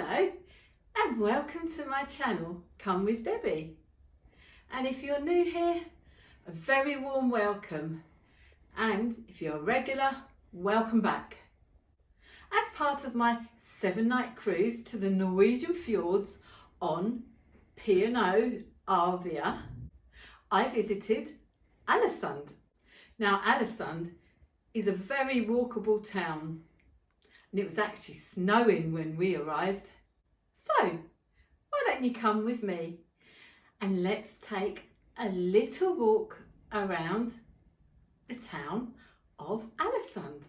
Hello and welcome to my channel, Come with Debbie. And if you're new here, a very warm welcome. And if you're a regular, welcome back. As part of my 7-night cruise to the Norwegian fjords on P&O Arvia, I visited Alesund. Now Alesund is a very walkable town. And it was actually snowing when we arrived. So, why don't you come with me and let's take a little walk around the town of Alesund.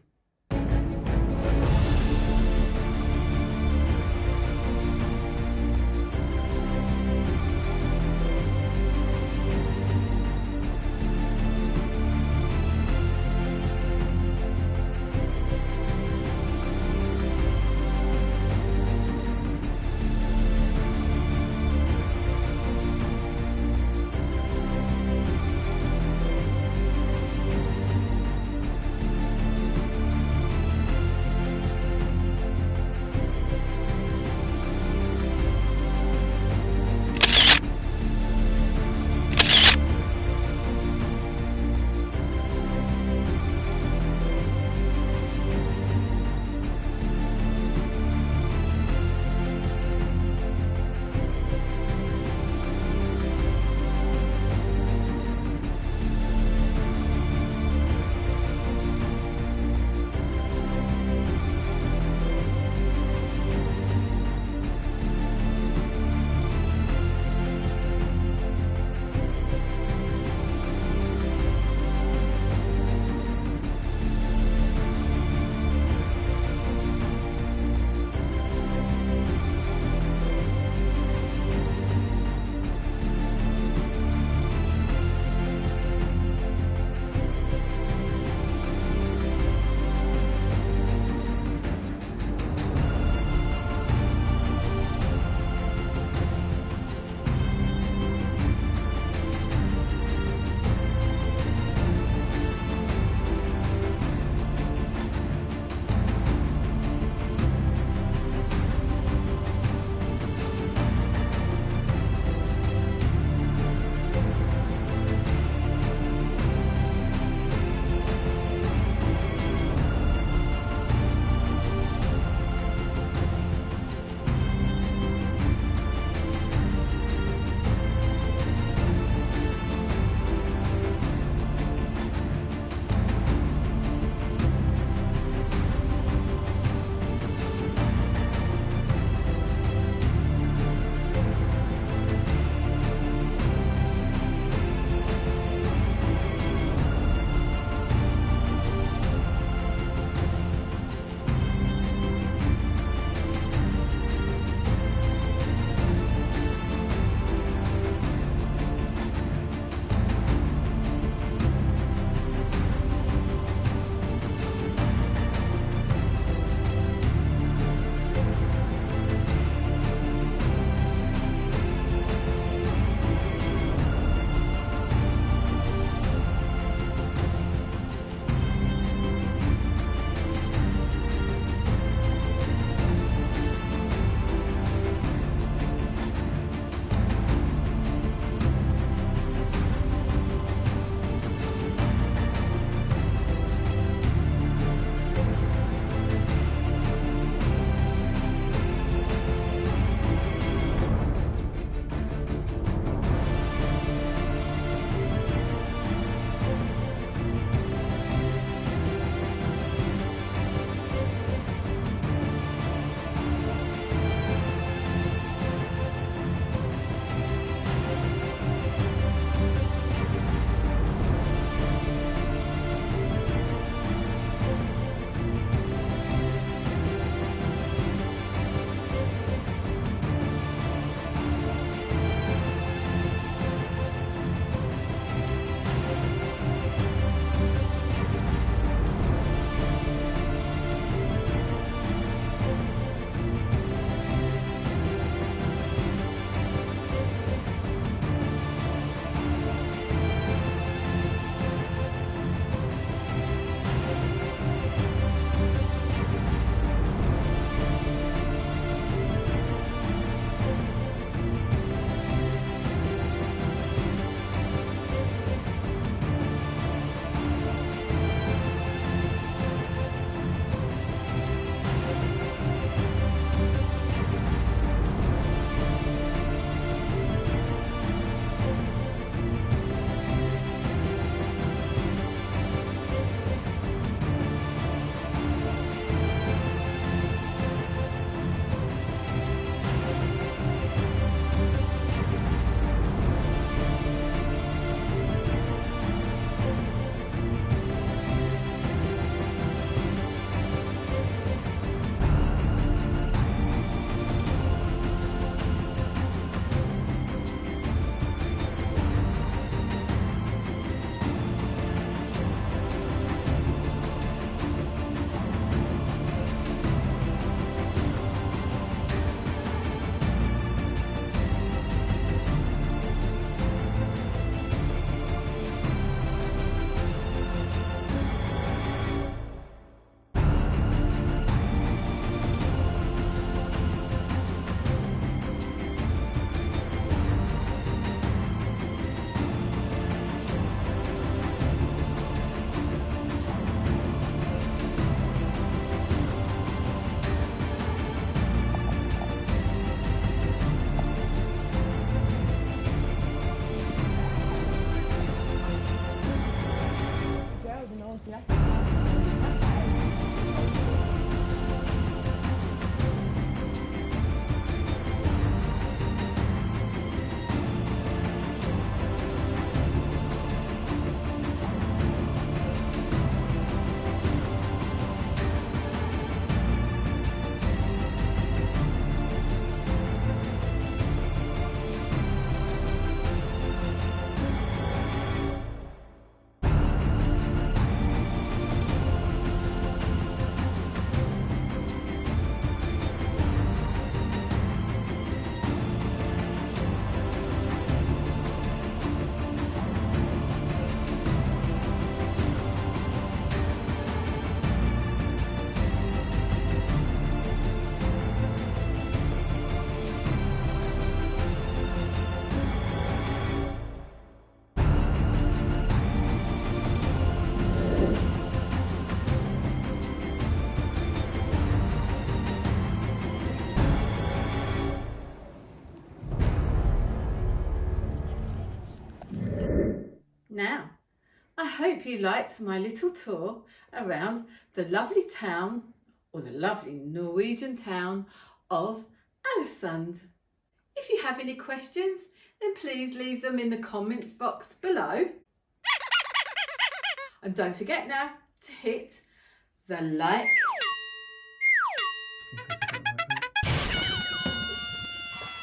Now, I hope you liked my little tour around the lovely town, or the lovely Norwegian town of Alesund. If you have any questions, then please leave them in the comments box below. And don't forget now to hit the like.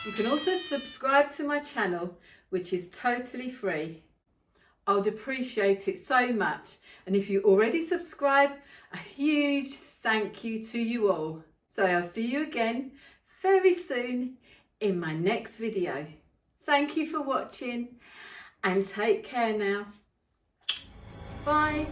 You can also subscribe to my channel, which is totally free. I would appreciate it so much. And if you already subscribe, a huge thank you to you all. So I'll see you again very soon in my next video. Thank you for watching and take care now. Bye.